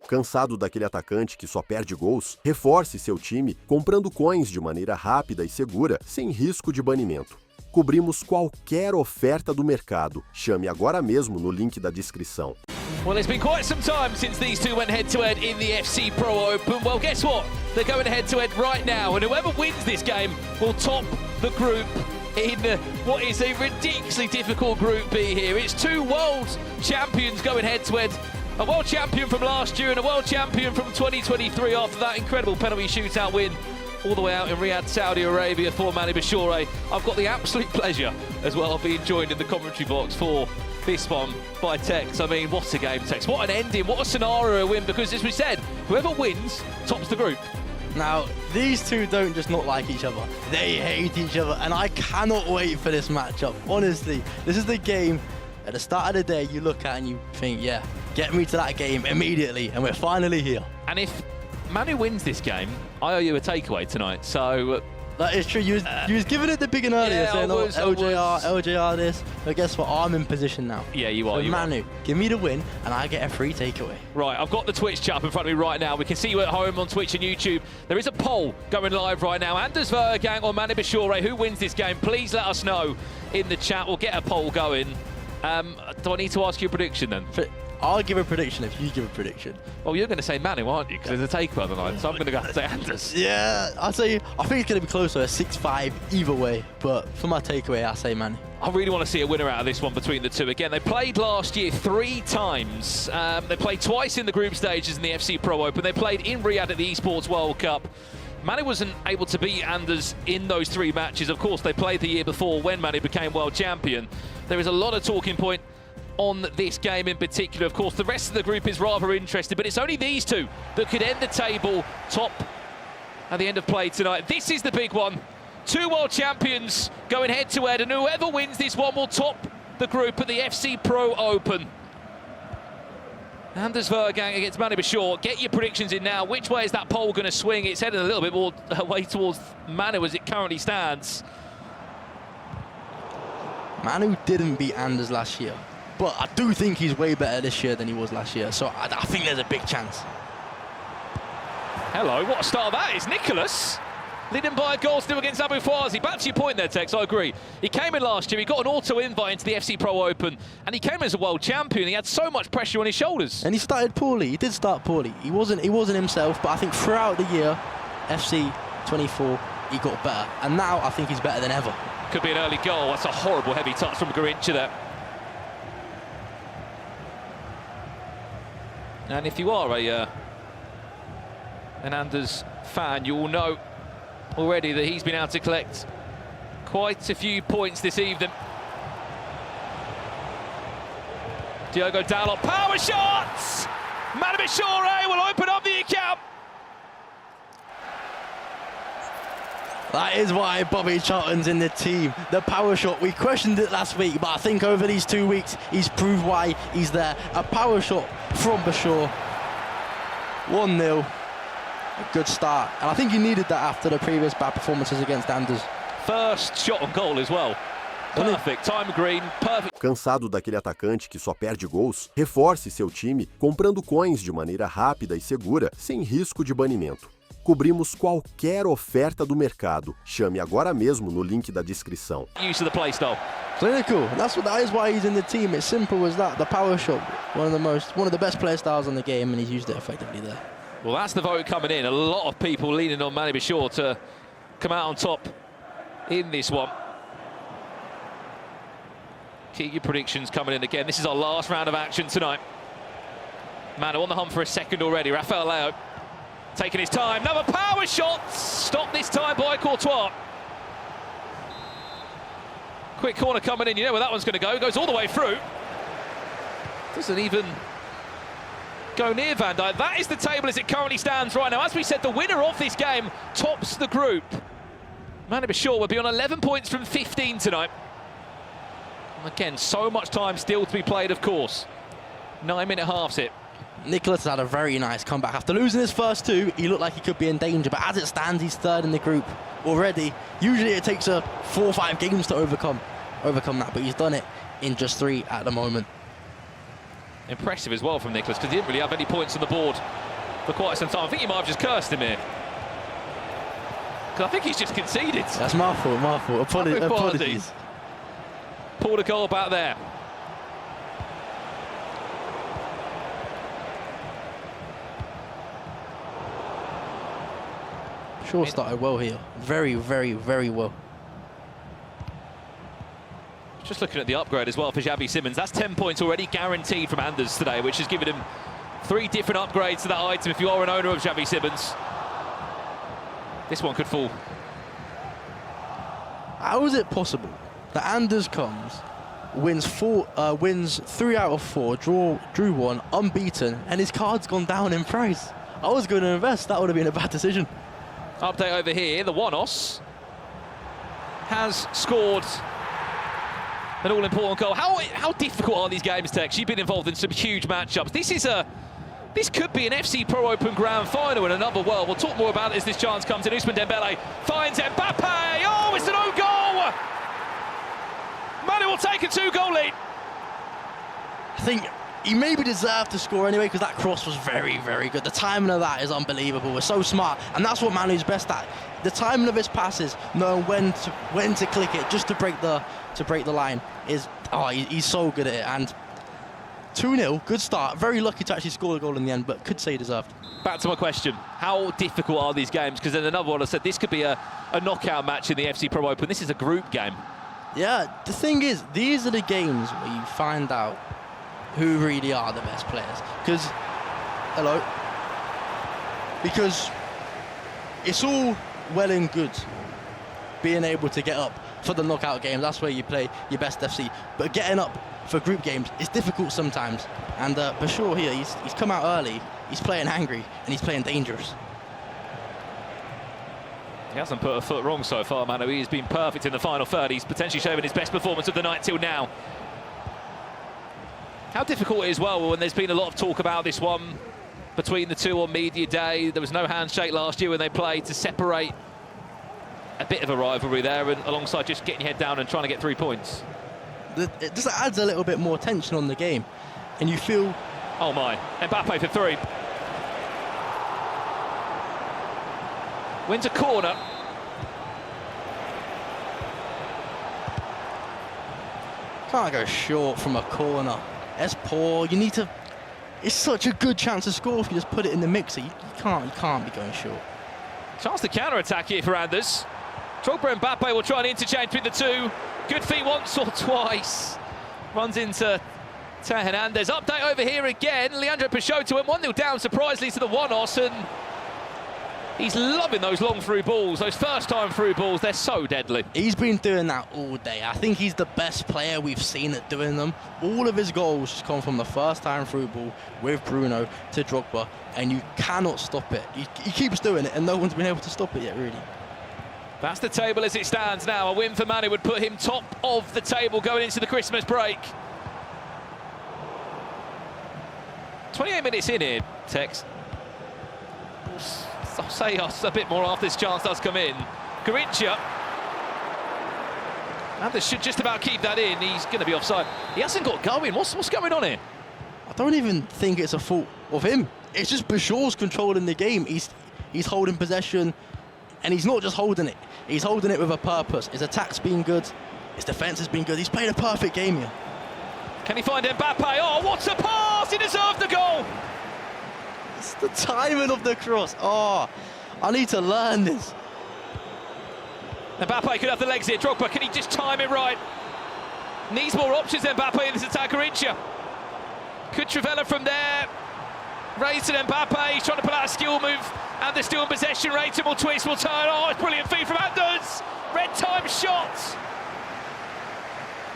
Cansado daquele atacante que só perde gols? Reforce seu time comprando coins de maneira rápida e segura, sem risco de banimento. Cobrimos qualquer oferta do mercado. Chame agora mesmo no link da descrição. Well, it's been quite some time since these two went head-to-head in the FC Pro Open. Well, guess what? They're going head-to-head right now, and whoever wins this game will top the group in what is a ridiculously difficult Group B here. It's two world champions going head-to-head. A world champion from last year and a world champion from 2023 after that incredible penalty shootout win all the way out in Riyadh, Saudi Arabia for MANUBACHOORE. I've got the absolute pleasure as well of being joined in the commentary box for this one by Tex. I mean, what a game, Tex. What an ending, what a scenario win, because as we said, whoever wins tops the group. Now, these two don't just not like each other, they hate each other, and I cannot wait for this matchup. Honestly, this is the game at the start of the day you look at and you think, yeah, get me to that game immediately, and we're finally here. And if Manu wins this game, I owe you a takeaway tonight, so... That is true, you was giving it the big and earlier, yeah, saying, LJR this, but guess what, I'm in position now. Yeah, you are. So Manu, give me the win, and I get a free takeaway. Right, I've got the Twitch chat up in front of me right now. We can see you at home on Twitch and YouTube. There is a poll going live right now. Anders VERJGANG or MANUBACHOORE, who wins this game? Please let us know in the chat. We'll get a poll going. Do I need to ask you a prediction then? I'll give a prediction if you give a prediction. Well, you're going to say Manu, aren't you? Because there's a takeover line, so I'm going to go and say Anders. Yeah, I think it's going to be closer, a 6-5 either way. But for my takeaway, I say Manu. I really want to see a winner out of this one between the two. Again, they played last year 3 times. They played twice in the group stages in the FC Pro Open. They played in Riyadh at the Esports World Cup. Manu wasn't able to beat Anders in those 3 matches. Of course, they played the year before when Manu became world champion. There is a lot of talking point on this game in particular. Of course, the rest of the group is rather interested, but it's only these two that could end the table top at the end of play tonight. This is the big one. 2 world champions going head-to-head, and whoever wins this one will top the group at the FC Pro Open. Anders VERJGANG against MANUBACHOORE. Get your predictions in now. Which way is that poll going to swing? It's headed a little bit more away towards Manu as it currently stands. Manu didn't beat Anders last year, but I do think he's way better this year than he was last year, so I think there's a big chance. Hello, what a start that is. Nicholas leading by a goal still against Abu. Back to your point there, Tex, I agree. He came in last year, he got an auto-invite into the FC Pro Open, and he came as a world champion. He had so much pressure on his shoulders. And he started poorly, he did start poorly. He wasn't himself, but I think throughout the year, FC 24, he got better. And now I think he's better than ever. Could be an early goal. That's a horrible heavy touch from Garincha there. And if you are an Anders fan, you will know already that he's been able to collect quite a few points this evening. Diogo Dalot, power shots! MANUBACHOORE will open up the account. That is why Bobby Charlton's in the team. The power shot, we questioned it last week, but I think over these 2 weeks, he's proved why he's there. A power shot from Bashore. 1-0. A good start. And I think he needed that after the previous bad performances against Anders. First shot on goal as well. Perfect, time green, perfect. Cansado daquele atacante que só perde gols? Reforce seu time comprando coins de maneira rápida e segura, sem risco de banimento. Cobrimos qualquer oferta do mercado. Chame agora mesmo no link da descrição. Use of the play style. Clinical. That is why he's in the team. It's simple as that. The power shot, one of the best play styles on the game, and he's used it effectively there. Well, that's the vote coming in. A lot of people leaning on MANUBACHOORE to come out on top in this one. Keep your predictions coming in again. This is our last round of action tonight. Manu on the hunt for a second already. Rafael Leao taking his time. Another power shot. Stopped this time by Courtois. Quick corner coming in. You know where that one's going to go. Goes all the way through. Doesn't even go near Van Dijk. That is the table as it currently stands right now. As we said, the winner of this game tops the group. MANUBACHOORE will be on 11 points from 15 tonight. And again, so much time still to be played, of course. 9-minute halves it. Nicholas has had a very nice comeback. After losing his first 2, he looked like he could be in danger, but as it stands, he's 3rd in the group already. Usually it takes 4 or 5 games to overcome that, but he's done it in just 3 at the moment. Impressive as well from Nicholas, because he didn't really have any points on the board for quite some time. I think he might have just cursed him here, because I think he's just conceded. That's my fault, my fault. Apologies. Pulled a goal back there. Shaw started well here. Very, very, very well. Just looking at the upgrade as well for Xavi Simons. That's 10 points already guaranteed from Anders today, which has given him 3 different upgrades to that item if you are an owner of Xavi Simons. This one could fall. How is it possible that Anders comes, wins 3 out of 4, drew 1, unbeaten, and his card's gone down in price? I was going to invest. That would have been a bad decision. Update over here. The Wanos has scored an all-important goal. How difficult are these games, Tex? You've been involved in some huge matchups. This could be an FC Pro Open Grand Final in another world. We'll talk more about it as this chance comes in. Ousmane Dembele finds Mbappe. Oh, it's an own goal! Manu will take a 2-goal lead. I think he maybe deserved to score anyway, because that cross was very, very good. The timing of that is unbelievable. We're so smart, and that's what Manu's best at. The timing of his passes, knowing when to click it just to break the line, is he's so good at it. And 2-0, good start. Very lucky to actually score the goal in the end, but could say he deserved. Back to my question: how difficult are these games? Because in another one, I said this could be a knockout match in the FC Pro Open. This is a group game. Yeah, the thing is, these are the games where you find out who really are the best players. Because it's all well and good being able to get up for the knockout games. That's where you play your best FC. But getting up for group games is difficult sometimes. And Bashir here, he's come out early, he's playing angry, and he's playing dangerous. He hasn't put a foot wrong so far, Manu. He's been perfect in the final third. He's potentially showing his best performance of the night till now. How difficult it is, well, when there's been a lot of talk about this one between the two on media day. There was no handshake last year when they played, to separate a bit of a rivalry there, and alongside just getting your head down and trying to get 3 points. It just adds a little bit more tension on the game, and you feel... Oh my, Mbappe for 3. Wins a corner. Can't go short from a corner. That's poor. You need to... It's such a good chance to score if you just put it in the mixer. You can't be going short. Chance to counter-attack here for Anders. Drogba and Mbappe will try and interchange between the two. Good feet once or twice. Runs into Theo Hernandez. Update over here again. Leandro Peixoto went 1-0 down, surprisingly, to the Wanos, and he's loving those long through balls, those first-time through balls. They're so deadly. He's been doing that all day. I think he's the best player we've seen at doing them. All of his goals just come from the first-time through ball with Bruno to Drogba, and you cannot stop it. He keeps doing it, and no one's been able to stop it yet, really. That's the table as it stands now. A win for Manu would put him top of the table going into the Christmas break. 28 minutes in here, Tex. I'll say a bit more after this chance does come in. Garrincha. Anders should just about keep that in. He's going to be offside. He hasn't got going. What's going on here? I don't even think it's a fault of him. It's just Bashir's controlling the game. He's holding possession, and he's not just holding it. He's holding it with a purpose. His attack's been good. His defence has been good. He's played a perfect game here. Can he find Mbappe? Oh, what a pass! He deserved the goal! It's the timing of the cross. Oh, I need to learn this. Mbappe could have the legs here. Drogba, can he just time it right? Needs more options than Mbappe in this attack. Garrincha. Could Trivela from there. Raised to Mbappe. He's trying to pull out a skill move. And they're still in possession. Rating will twist, will turn. Oh, it's brilliant feed from Anders. Red time shot.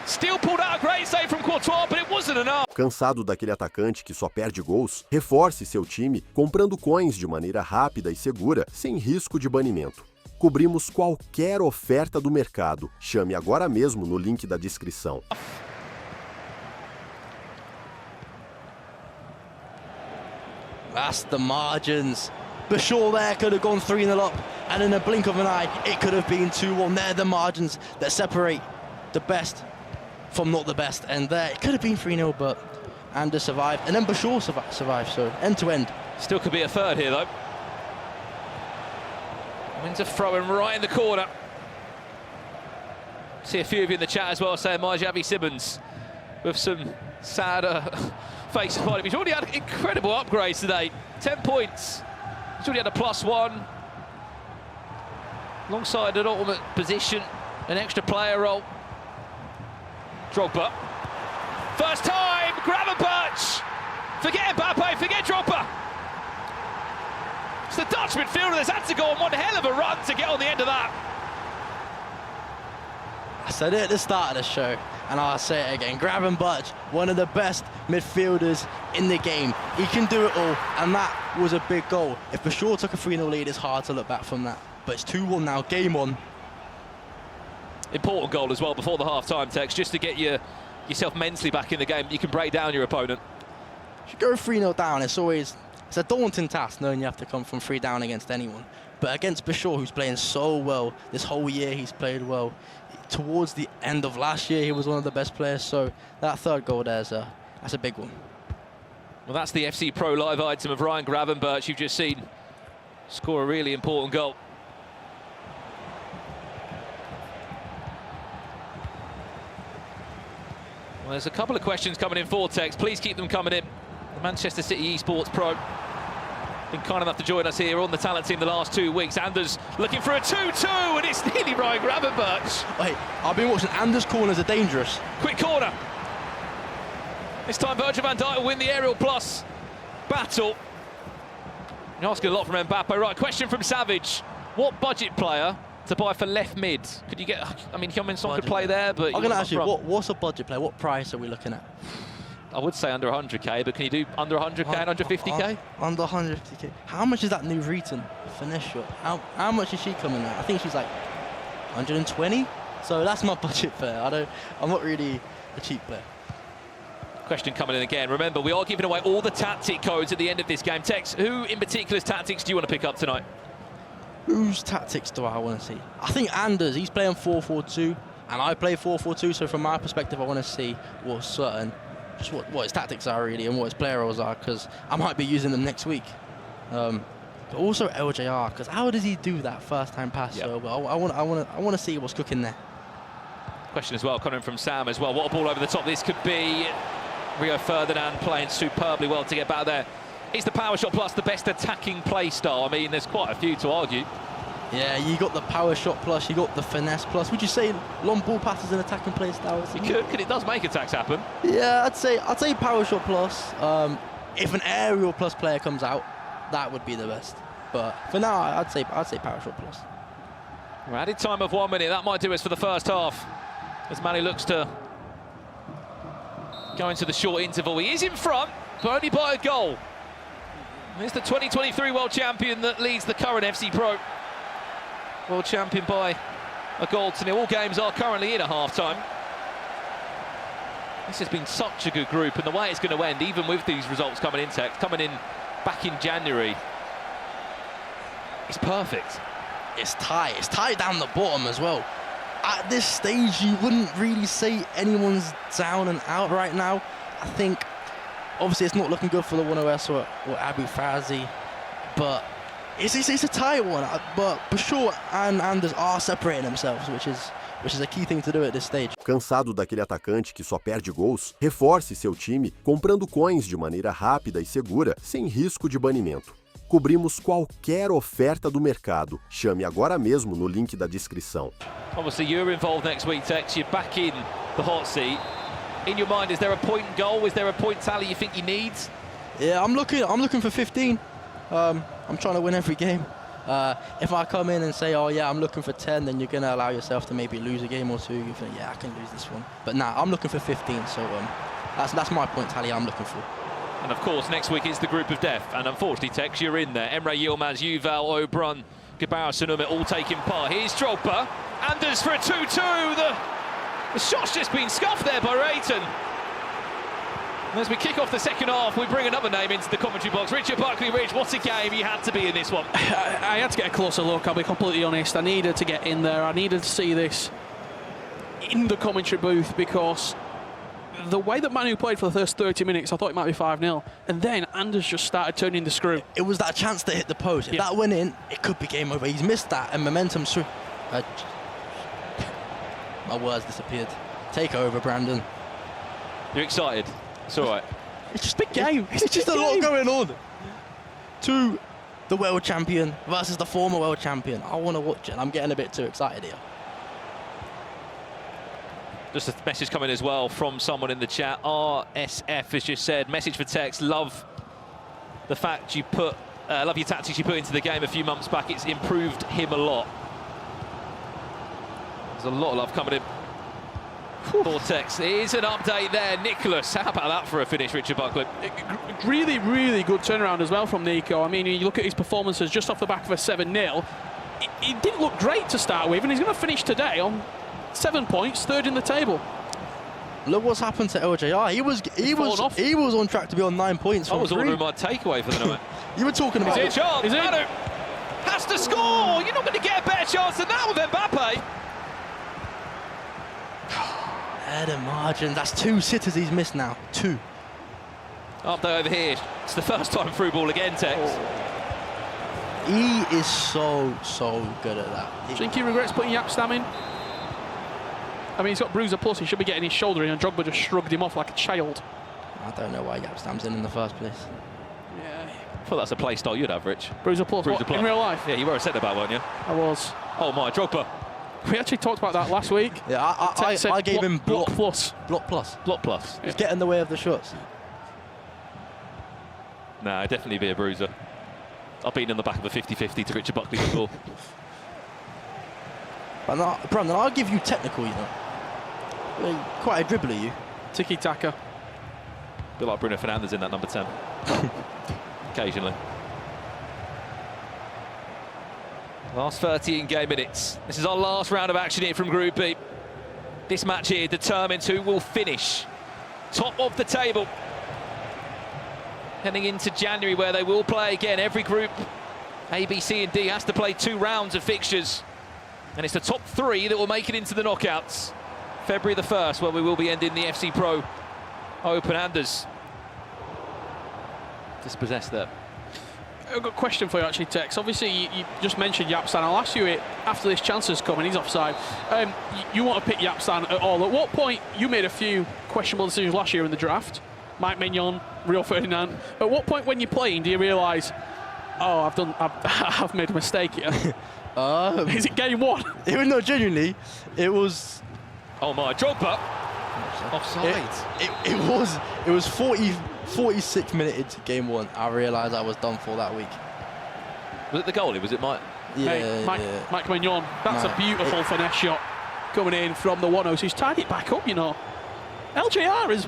Still pulled out a great save from Courtois, but it wasn't enough. Cansado daquele atacante que só perde gols? Reforce seu time comprando coins de maneira rápida e segura, sem risco de banimento. Cobrimos qualquer oferta do mercado. Chame agora mesmo no link da descrição. That's the margins. Bashir there could have gone 3-0 up, and in a blink of an eye, it could have been 2-1. They're the margins that separate the best from not the best, and there it could have been 3-0, but Anders survived, and then Bashore survived, so end to end. Still could be a third here, though. Wins a throw in right in the corner. See a few of you in the chat as well saying Marjavi Simmons with some sad faces behind him. He's already had incredible upgrades today. 10 points. He's already had a +1. Alongside an ultimate position, an extra player role. Drogba. First time, Gravenberch. Forget Mbappe, forget Drogba. It's the Dutch midfielder that's had to go on one hell of a run to get on the end of that. I said it at the start of the show, and I'll say it again. Gravenberch, one of the best midfielders in the game. He can do it all, and that was a big goal. If Bashore took a 3-0 lead, it's hard to look back from that. But it's 2-1 now, game on. Important goal as well before the half-time, Tex, just to get yourself mentally back in the game. You can break down your opponent. If you go 3-0 down, it's a daunting task knowing you have to come from 3 down against anyone. But against Bashore, who's playing so well, this whole year he's played well. Towards the end of last year, he was one of the best players, so that third goal there's that's a big one. Well, that's the FC Pro live item of Ryan Gravenberch you've just seen score a really important goal. Well, there's a couple of questions coming in for Tex. Please keep them coming in. The Manchester City Esports Pro been kind enough to join us here on the talent team the last 2 weeks. Anders looking for a 2-2, and it's nearly Ryan Gravenberch. Wait, I've been watching Anders' corners are dangerous. Quick corner. This time Virgil van Dijk will win the aerial plus battle. You're asking a lot from Mbappe. Right, question from Savage. What budget player to buy for left mid? Could you get, I mean, Hyun-Min-Son could play there, but... I'm going to ask you, what's a budget player? What price are we looking at? I would say under 100k, but can you do under 100k and under 50k? Under 150k. How much is that new Reeton finesse shot? How much is she coming at? I think she's like 120. So that's my budget player. I'm not really a cheap player. Question coming in again. Remember, we are giving away all the tactic codes at the end of this game. Tex, who in particular's tactics do you want to pick up tonight? Whose tactics do I want to see? I think Anders, he's playing 4-4-2, and I play 4-4-2, so from my perspective, I want to see what's certain. Just what his tactics are really and what his player roles are, because I might be using them next week. But also LJR, because how does he do that first time pass so well? I want to see what's cooking there. Question as well coming from Sam as well. What a ball over the top this could be. Rio Ferdinand playing superbly well to get back there. Is the power shot plus the best attacking play style? I mean, there's quite a few to argue. Yeah, you got the power shot plus, you got the finesse plus. Would you say long ball passes and attacking play styles? You could, because it does make attacks happen. Yeah, I'd say power shot plus. If an aerial plus player comes out, that would be the best. But for now, I'd say power shot plus. We're added time of 1 minute. That might do us for the first half. As Manu looks to go into the short interval. He is in front, but only by a goal. Here's the 2023 world champion that leads the current FC Pro. World champion by a goal to nil. All games are currently in at half-time. This has been such a good group, and the way it's going to end, even with these results coming in back in January, it's perfect. It's tight. It's tight down the bottom as well. At this stage, you wouldn't really say anyone's down and out right now. I think, obviously, it's not looking good for the 1OS or Abu Fazi, but it's a tight one. But Bashore and Anders are separating themselves, which is a key thing to do at this stage. Cansado daquele atacante que só perde gols? Reforce seu time comprando coins de maneira rápida e segura, sem risco de banimento. Cobrimos qualquer oferta do mercado. Chame agora mesmo no link da descrição. Obviously, you're involved next week, Tex. You're back in the hot seat. In your mind, is there a point goal? Is there a point tally you think you need? Yeah, I'm looking for 15. I'm trying to win every game. If I come in and say, oh yeah, I'm looking for 10, then you're going to allow yourself to maybe lose a game or two. You think, yeah, I can lose this one. But nah, I'm looking for 15, so that's my point tally I'm looking for. And of course, next week is the group of death. And unfortunately, Tex, you're in there. Emre Yilmaz, Yuval, O'Brien, Gabara Sunumet all taking part. Here's Drogba. Anders for a 2-2. The shot's just been scuffed there by Rayton. And as we kick off the second half, we bring another name into the commentary box. Richard Buckley-Ridge, what a game. You had to be in this one. I had to get a closer look, I'll be completely honest. I needed to get in there. I needed to see this in the commentary booth because the way that Manu played for the first 30 minutes, I thought it might be 5-0. And then Anders just started turning the screw. It was that chance to hit the post. If that went in, it could be game over. He's missed that, and momentum's through. My words disappeared. Take over, Brandon. You're excited. It's all right. It's just a big game. It's just a lot going on. To the world champion versus the former world champion. I want to watch it. I'm getting a bit too excited here. Just a message coming as well from someone in the chat. RSF has just said, message for text, love the fact you put, love your tactics you put into the game a few months back. It's improved him a lot. There's a lot of love coming in. Vortex, here's an update there. Nicholas, how about that for a finish, Richard Buckley? Really, really good turnaround as well from Nico. I mean, you look at his performances just off the back of a 7-0. He didn't look great to start with, and he's going to finish today on 7 points, third in the table. Look what's happened to LJR. He was on track to be on 9 points. I was ordering my takeaway for the night. You were talking about. Is it a chance? Is it? Manu has to score. You're not going to get a better chance than that with Mbappe. The margin. That's 2 sitters he's missed now. 2. Update over here. It's the first time through ball again, Tex. He is so good at that. Do you think he regrets putting Yapstam in? I mean, he's got Bruiser Plus. He should be getting his shoulder in, and Drogba just shrugged him off like a child. I don't know why Yapstam's in the first place. Yeah. I thought that's a play style you'd have, Rich. Bruiser Plus. Bruiser Plus. In real life? Yeah, you were a centre-back, weren't you? I was. Oh my, Drogba. We actually talked about that last week. Yeah, I gave him block plus. Block plus. Block plus. He's getting in the way of the shots. Nah, definitely be a bruiser. I've been in the back of a 50-50 to Richard Buckley before. But Brandon, I'll give you technical, you know. Quite a dribbler, you. Tiki-taka. A bit like Bruno Fernandes in that number 10. Occasionally. Last 13 game minutes. This is our last round of action here from Group B. This match here determines who will finish top of the table. Heading into January, where they will play again. Every group, A, B, C and D, has to play 2 rounds of fixtures. And it's the top 3 that will make it into the knockouts. February the 1st, where we will be ending the FC Pro Open. Anders dispossessed there. I've got a question for you, actually, Tex. Obviously, you just mentioned Yapstan. I'll ask you it after this chance has come and he's offside. You want to pick Yapstan at all. At what point, you made a few questionable decisions last year in the draft. Mike Mignon, Rio Ferdinand. At what point when you're playing do you realise, oh, I've made a mistake here? Is it game 1? No, genuinely, it was... Oh my, Drogba! Offside. It was 46 minutes into game 1. I realised I was done for that week. Was it the goalie? Was it Mike? Yeah, hey, Mike Mignon. That's a beautiful finesse shot coming in from the 1-0. So he's tied it back up, you know. LJR has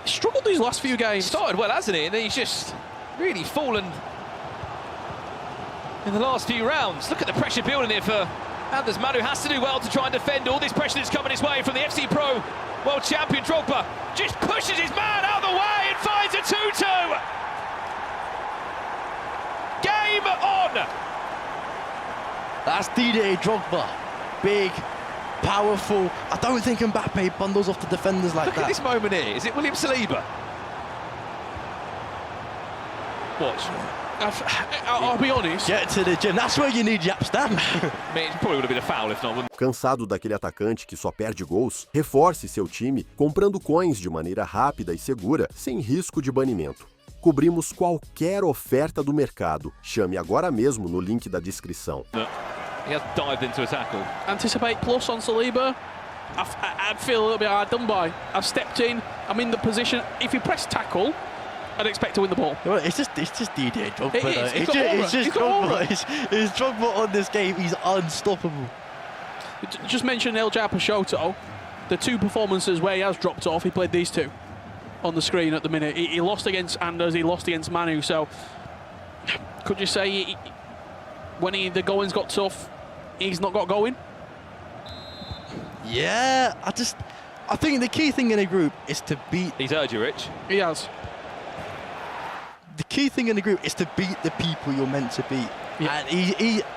struggled these last few games. Started well, hasn't he? And then he's just really fallen in the last few rounds. Look at the pressure building here for Anders. Manu has to do well to try and defend all this pressure that's coming his way from the FC Pro World Champion. Drogba just pushes his man out of the way and finds a 2-2. Game on. That's Didier Drogba. Big, powerful. I don't think Mbappe bundles off the defenders like that. Look at this moment here. Is it William Saliba? Watch. I'll be honest. Get to the gym. That's where you need Yapstam. I mean, it probably would have been a foul if not, wouldn't it? Cansado daquele atacante que só perde gols? Reforce seu time comprando coins de maneira rápida e segura, sem risco de banimento. Cobrimos qualquer oferta do mercado. Chame agora mesmo no link da descrição. He has dived into a tackle. Anticipate plus on Saliba. I feel a little bit hard done by. I've stepped in. I'm in the position. If you press tackle, I'd expect to win the ball. It's just Didier Drogba. It's just Drogba. It's Drogba on this game. He's unstoppable. Just mention El Peixoto. The 2 performances where he has dropped off, he played these 2 on the screen at the minute. He lost against Anders, he lost against Manu. So, could you say when the going's got tough, he's not got going? Yeah, I think the key thing in a group is to beat... He's heard you, Rich. He has. The key thing in the group is to beat the people you're meant to beat. Yeah.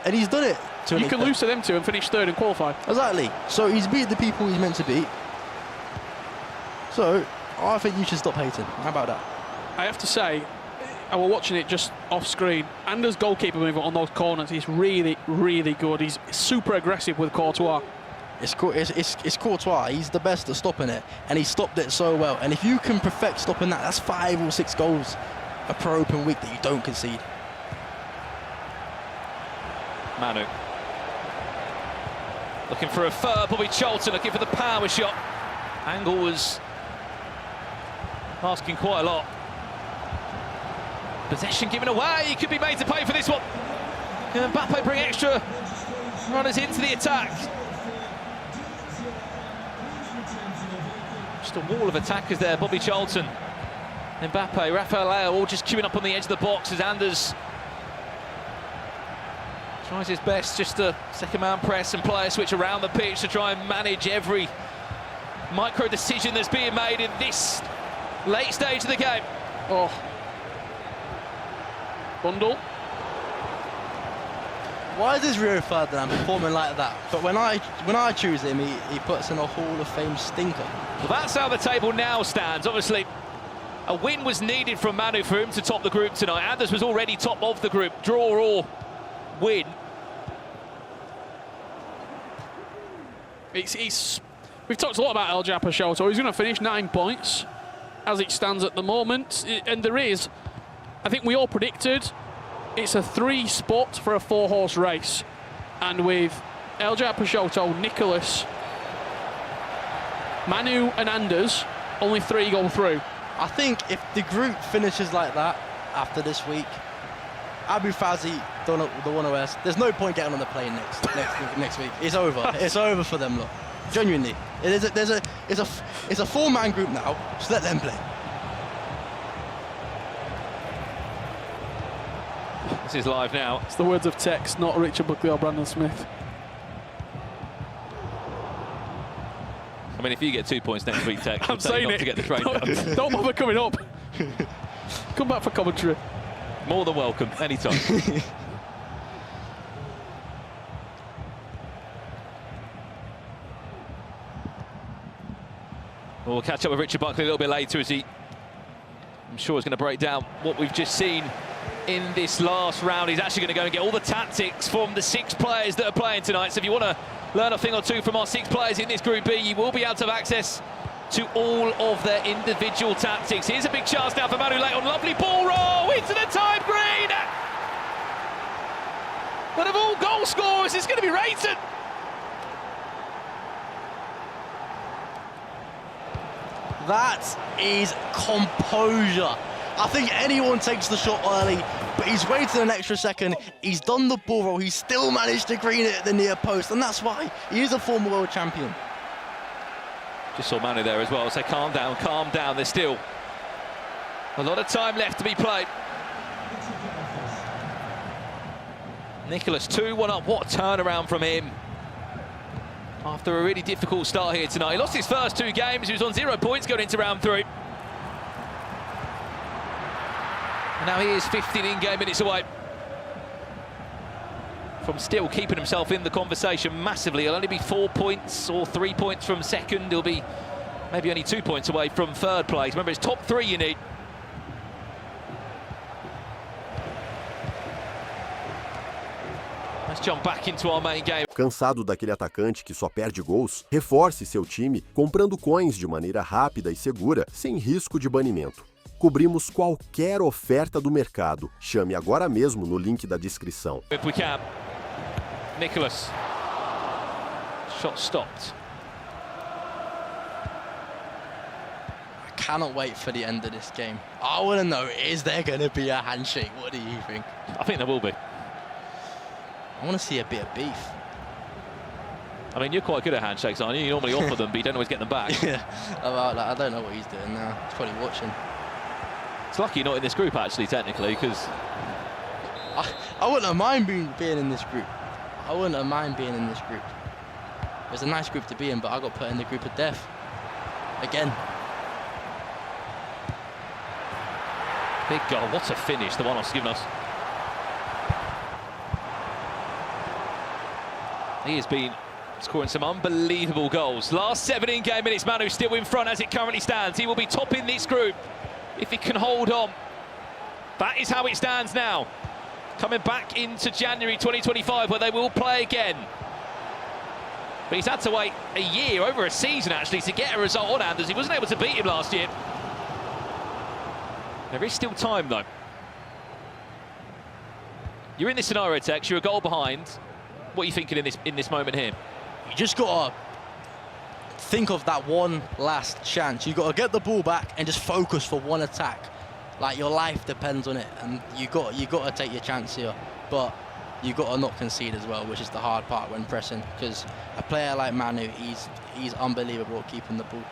And he's done it. You can lose to them 2 and finish 3rd and qualify. Exactly. So he's beat the people he's meant to beat. So, I think you should stop hating. How about that? I have to say, I was watching it just off screen. Anders' goalkeeper movement on those corners is really, really good. He's super aggressive with Courtois. It's Courtois. He's the best at stopping it, and he stopped it so well. And if you can perfect stopping that, that's 5 or 6 goals per open week that you don't concede. Manu. Looking for a third, Bobby Charlton looking for the power shot. Angle was asking quite a lot. Possession given away, he could be made to pay for this one. Can Mbappe bring extra runners into the attack? Just a wall of attackers there, Bobby Charlton, Mbappe, Rafael Leao all just queuing up on the edge of the box as Anders tries his best just to second man press and player switch around the pitch to try and manage every micro decision that's being made in this late stage of the game. Oh. Bundle. Why is this Rio Ferdinand performing like that? But when I choose him, he puts in a Hall of Fame stinker. Well, that's how the table now stands. Obviously, a win was needed from Manu for him to top the group tonight. Anders was already top of the group, draw or win. We've talked a lot about El Japasho, so he's going to finish 9 points as it stands at the moment. And there is, I think we all predicted, it's a 3 spot for a 4-horse race. And with El Japasho, Nicholas, Manu and Anders, only 3 go through. I think if the group finishes like that after this week, Abu Fazi, the one who has, there's no point getting on the plane next week. It's over. It's over for them, look. Genuinely, it's a 4-man group now. Just let them play. This is live now. It's the words of Tex, not Richard Buckley or Brandon Smith. I mean, if you get 2 points next week, Tex, I'm saying not to get the train down. Don't bother coming up. Come back for commentary. More than welcome, anytime. We'll catch up with Richard Buckley a little bit later as he, I'm sure, is going to break down what we've just seen in this last round. He's actually going to go and get all the tactics from the 6 players that are playing tonight. So if you want to learn a thing or two from our 6 players in this Group B, you will be able to have access to all of their individual tactics. Here's a big chance now for Manu Leighton. Lovely ball roll into the time green. But of all goal scorers, it's going to be Leighton. That is composure. I think anyone takes the shot early, but he's waited an extra second. He's done the ball roll. He's still managed to green it at the near post, and that's why he is a former world champion. Just saw Manu there as well, so calm down, calm down. There's still a lot of time left to be played. Nicholas 2-1 up, what a turnaround from him. After a really difficult start here tonight. He lost his first 2 games, he was on 0 points going into round 3. And now he is 15 in-game minutes away from still keeping himself in the conversation massively. He'll only be 4 points or 3 points from second. He'll be maybe only 2 points away from third place. Remember, it's top 3 you need. Let's jump back into our main game. Cansado daquele atacante que só perde gols? Reforce seu time comprando coins de maneira rápida e segura, sem risco de banimento. Cobrimos qualquer oferta do mercado. Chame agora mesmo no link da descrição. If we can. Nicholas. Shot stopped. I cannot wait for the end of this game. I want to know, is there going to be a handshake? What do you think? I think there will be. I want to see a bit of beef. I mean, you're quite good at handshakes, aren't you? You normally offer them, but you don't always get them back. Yeah, about that. I don't know what he's doing now. He's probably watching. It's lucky you're not in this group, actually, technically, because I wouldn't have mind being in this group. I wouldn't have mind being in this group. It was a nice group to be in, but I got put in the group of death. Again. Big goal, what a finish the one-off's given us. He has been Scoring some unbelievable goals. Last 17 game minutes, Manu still in front as it currently stands. He will be topping this group if he can hold on. That is how it stands now. Coming back into January 2025 where they will play again. But he's had to wait a year, over a season actually, to get a result on Anders. He wasn't able to beat him last year. There is still time though. You're in this scenario, Tex, you're a goal behind. What are you thinking in this moment here? You just got to think of that one last chance. You got to get the ball back and just focus for one attack. Like, your life depends on it, and you got to take your chance here. But you got to not concede as well, which is the hard part when pressing, because a player like Manu, he's unbelievable at keeping the ball.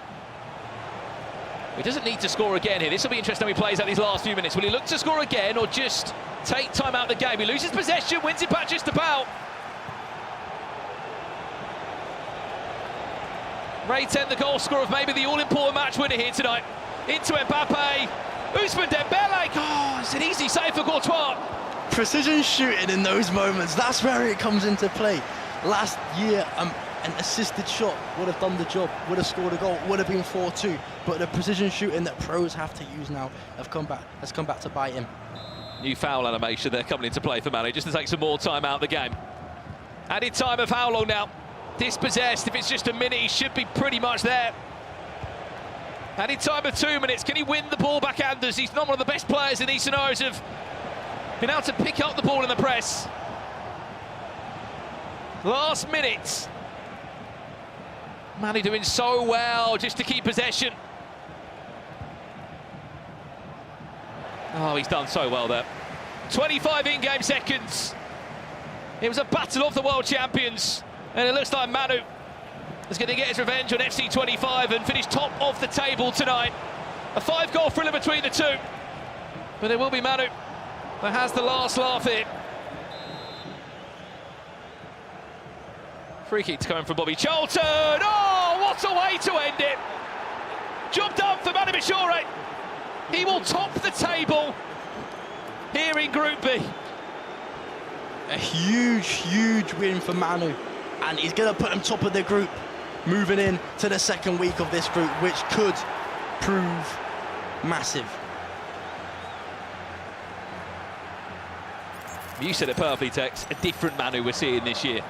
He doesn't need to score again here. This will be interesting when he plays out these last few minutes. Will he look to score again or just take time out of the game? He loses possession, wins it back just about. Ray 10, the goal scorer of maybe the all-important match winner here tonight. Into Mbappe, Ousmane Dembele. Oh, it's an easy save for Courtois. Precision shooting in those moments, that's where it comes into play. Last year, an assisted shot would have done the job, would have scored a goal, would have been 4-2. But the precision shooting that pros have to use now has come back to bite him. New foul animation there coming into play for Manu, just to take some more time out of the game. Added time of how long now? Dispossessed, if it's just a minute, he should be pretty much there. Added time of 2 minutes, can he win the ball back, Anders? He's not one of the best players in these scenarios of been able to pick up the ball in the press. Last minute. Manu doing so well just to keep possession. Oh, he's done so well there. 25 in-game seconds. It was a battle of the world champions. And it looks like Manu is going to get his revenge on FC 25 and finish top of the table tonight. A 5-goal thriller between the two. But it will be Manu that has the last laugh here. Free kick coming from Bobby Charlton. Oh, what a way to end it. Job done for MANUBACHOORE. He will top the table here in Group B. A huge, huge win for Manu. And he's going to put him top of the group, moving in to the second week of this group, which could prove massive. You said it perfectly, Tex. A different Manu we're seeing this year.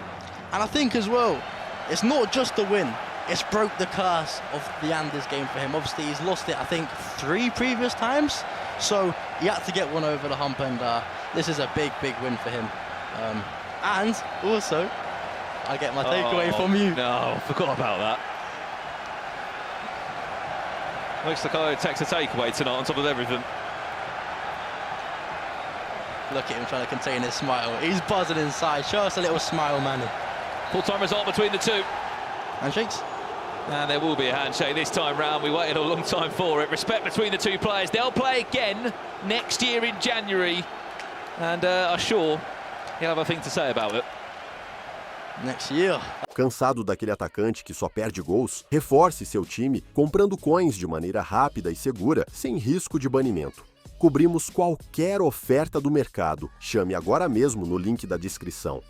And I think as well, it's not just the win, it's broke the curse of the Anders game for him. Obviously, he's lost it, I think, 3 previous times. So he had to get one over the hump, and this is a big, big win for him. And also, I get my takeaway from you. No, forgot about that. Looks like I takes a takeaway tonight on top of everything. Look at him trying to contain his smile. He's buzzing inside. Show us a little smile, Manu. Full-time result between the two. Handshakes? And there will be a handshake this time round. We waited a long time for it. Respect between the two players. They'll play again next year in January. And I'm sure he'll have a thing to say about it. Next year. Cansado daquele atacante que só perde gols? Reforce seu time comprando coins de maneira rápida e segura, sem risco de banimento. Cobrimos qualquer oferta do mercado. Chame agora mesmo no link da descrição.